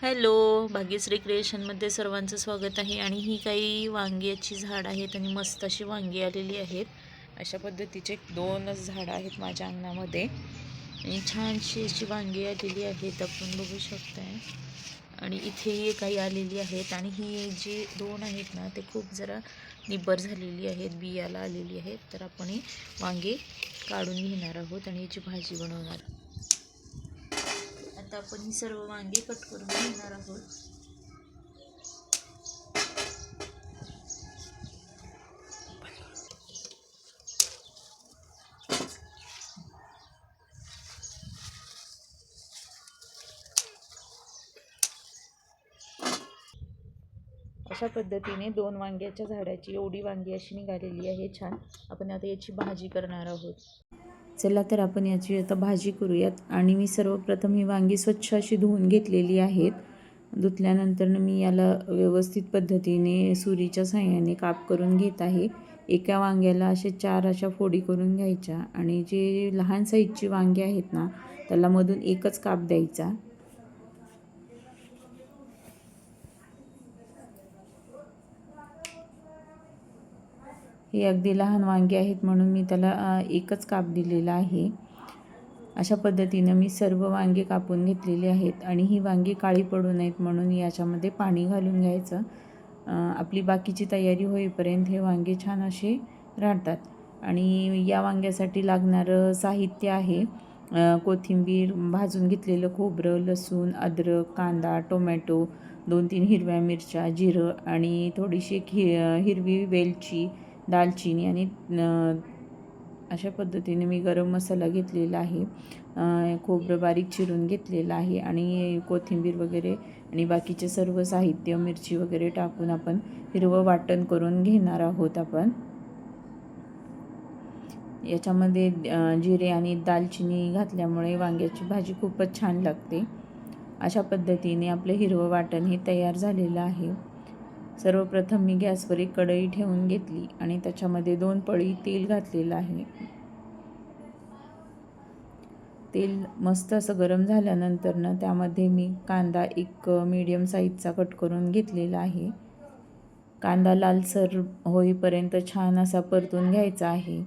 Hello, Bhagyashree क्रिएशनमध्ये सर्वांचं स्वागत आहे. आणि ही काही वांग्याची झाड आहेत आणि मस्त अशी वांगी आलेली आहेत. अशा पद्धतीचे दोनच झाडं आहेत माझ्या अंगणामध्ये आणि छानशी अशी वांगी आलेली आहेत, आपण बघू शकताय. आणि इथेही काही आलेली आहेत आणि ही जी दोन आहेत ना, ते खूप जरा निब्बर झालेली आहेत, बियाला आलेली आहेत. तर आपण ही वांगे काढून घेणार आहोत आणि याची भाजी बनवणार. आता आपण ही सर्व वांगे कट करून घेणार आहोत. अशा पद्धतीने दोन वांग्याच्या झाडाची एवढी वांगी अशी निघालेली आहे छान. आपण आता याची भाजी करणार आहोत. चला तर आपण याची आता भाजी करूयात. आणि मी सर्वप्रथम ही वांगी स्वच्छ अशी धुवून घेतलेली आहेत. धुतल्यानंतर मी याला व्यवस्थित पद्धतीने सुरीच्या साहाय्याने काप करून घेत आहे. एका वांग्याला असे 4 अशा फोडी करून घ्यायच्या आणि जे लहान साईजची वांगी आहेत ना, त्याला मधून एकच काप द्यायचा. हे अगदी लहान वांगे आहेत म्हणून मी त्याला एकच काप दिलेला आहे. अशा पद्धतीनं मी सर्व वांगे कापून घेतलेले आहेत. आणि ही वांगी काळी पडू नयेत म्हणून याच्यामध्ये पाणी घालून घ्यायचं. आपली बाकीची तयारी होईपर्यंत हे वांगे छान असे राहतात. आणि या वांग्यासाठी लागणारं साहित्य आहे कोथिंबीर, भाजून घेतलेलं खोबरं, लसूण, अद्रक, कांदा, टोमॅटो, 2-3 हिरव्या मिरच्या, जिरं आणि थोडीशी हिरवी वेलची, दालचिनी आणि अशा पद्धतीने मी गरम मसाला घेतलेला आहे. खोबरं बारीक चिरून घेतलेलं आहे आणि कोथिंबीर वगैरे आणि बाकीचे सर्व साहित्य, मिरची वगैरे टाकून आपण हिरवं वाटण करून घेणार आहोत. आपण याच्यामध्ये जिरे आणि दालचिनी घातल्यामुळे वांग्याची भाजी खूपच छान लागते. अशा पद्धतीने आपलं हिरवं वाटण हे तयार झालेलं आहे. सर्वप्रथम मी गॅसवर एक कढई ठेवून घेतली आणि त्याच्यामध्ये 2 पळी तेल घातलेलं आहे. तेल मस्त असं गरम झाल्यानंतर त्यामध्ये मी कांदा एक मीडियम साईजचा कट करून घेतलेला आहे. कांदा लालसर होईपर्यंत छान असा परतून घ्यायचा आहे.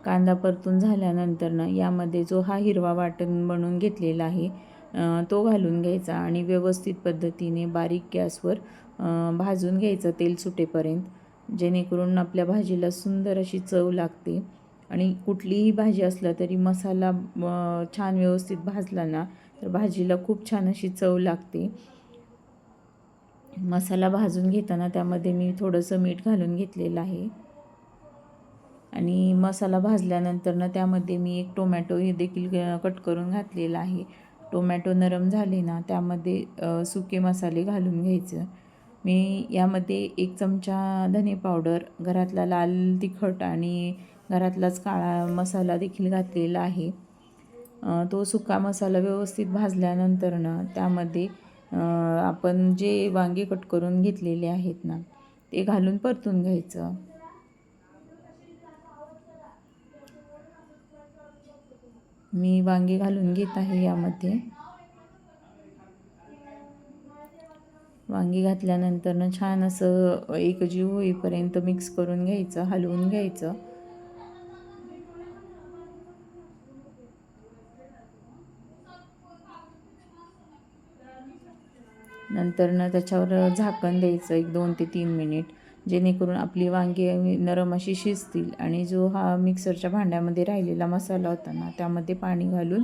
कांदा परतून झाल्यानंतर यामध्ये जो हा हिरवा वाटण बनवून घेतलेला आहे तो घालून घ्यायचा आणि व्यवस्थित पद्धतीने बारीक गॅसवर भाजून घ्यायचं तेल सुटेपर्यंत, जेणेकरून आपल्या भाजीला सुंदर अशी चव लागते. आणि कुठलीही भाजी असलं तरी मसाला छान व्यवस्थित भाजला ना तर भाजीला खूप छान अशी चव लागते. मसाला भाजून घेताना त्यामध्ये मी थोडंसं मीठ घालून घेतलेलं आहे. आणि मसाला भाजल्यानंतर त्यामध्ये मी एक टोमॅटो हे देखील कट करून घातलेला आहे. टोमॅटो नरम झाले ना त्यामध्ये सुके मसाले घालून घ्यायचं. मी यामध्ये 1 चमचा धने पावडर, घरातला लाल तिखट आणि घरातलाच काळा मसाला देखील घातलेला आहे. तो सुका मसाला व्यवस्थित भाजल्यानंतर त्यामध्ये आपण जे वांगे कट करून घेतलेले आहेत ना ते घालून परतून घ्यायचं. मी वांगे घालून घेत आहे यामध्ये. वांगी घातल्यानंतर छान असं एकजीव होईपर्यंत मिक्स करून घ्यायचं, हलवून घ्यायचं. नंतर त्याच्यावर झाकण द्यायचं 1 2 ते 3 मिनिट, जेणेकरून आपली वांगी नरम अशी शिजतील. आणि जो हा मिक्सरच्या भांड्यामध्ये राहिलेला मसाला होता ना त्यामध्ये पाणी घालून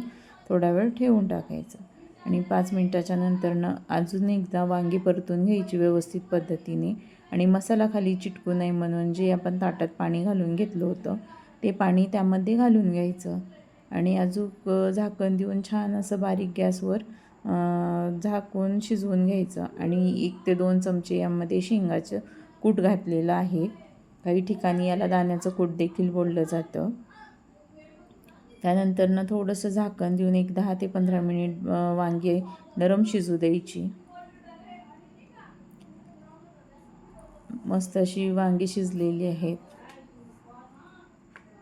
थोडा वेळ ठेवून टाकायचं. आणि 5 मिनिटाच्या नंतर अजून एकदा वांगी परतून घ्यायची व्यवस्थित पद्धतीने. आणि मसाला खाली चिटकू नये म्हणून जे आपण ताटात पाणी घालून घेतलं होतं ते पाणी त्यामध्ये घालून घ्यायचं. आणि अजून झाकण देऊन छान असं बारीक गॅसवर झाकून शिजवून घ्यायचं. आणि 1 ते 2 चमचे यामध्ये शेंगाचं कूट घातलेलं आहे. काही ठिकाणी याला दाण्याचं कूट देखील बोललं जातं. त्यानंतर थोडंसं झाकण देऊन एक 10 ते 15 मिनिट वांगी नरम शिजू द्यायची. मस्त अशी वांगी शिजलेली आहेत.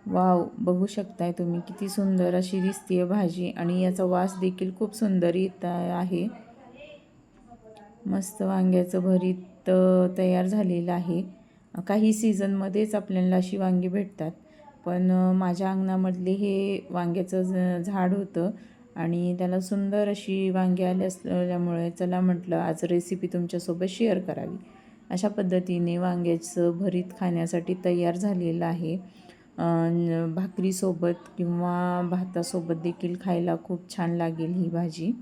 वाव, बघू शकताय तुम्ही किती सुंदर अशी दिसते भाजी आणि याचा वास देखील खूप सुंदर येत आहे. मस्त वांग्याचं भरीत तयार झालेलं आहे. काही सीझनमध्येच आपल्याला अशी वांगी भेटतात, पण माझ्या अंगणामधले हे वांग्याचं झाड होतं आणि त्याला सुंदर अशी वांगी आली असल्यामुळे चला म्हटलं आज रेसिपी तुमच्यासोबत शेअर करावी. अशा पद्धतीने वांग्याचं भरीत खाण्यासाठी तयार झालेलं आहे. भाकरीसोबत किंवा भातासोबत देखील खायला खूप छान लागेल ही भाजी.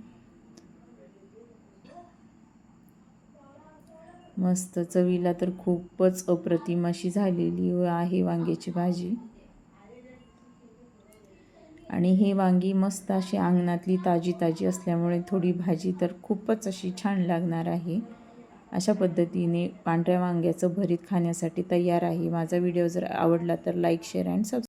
मस्त चवीला तर खूपच अप्रतिम अशी झालेली आहे वांग्याची भाजी. आणि हे वांगी मस्त अशी अंगणातली ताजी ताजी असल्यामुळे थोडी भाजी तर खूपच अशी छान लागणार आहे. अशा पद्धतीने पांढऱ्या वांग्याचं भरीत खाण्यासाठी तयार आहे. माझा व्हिडिओ जर आवडला तर लाईक, शेअर अँड सबस्क्राईब.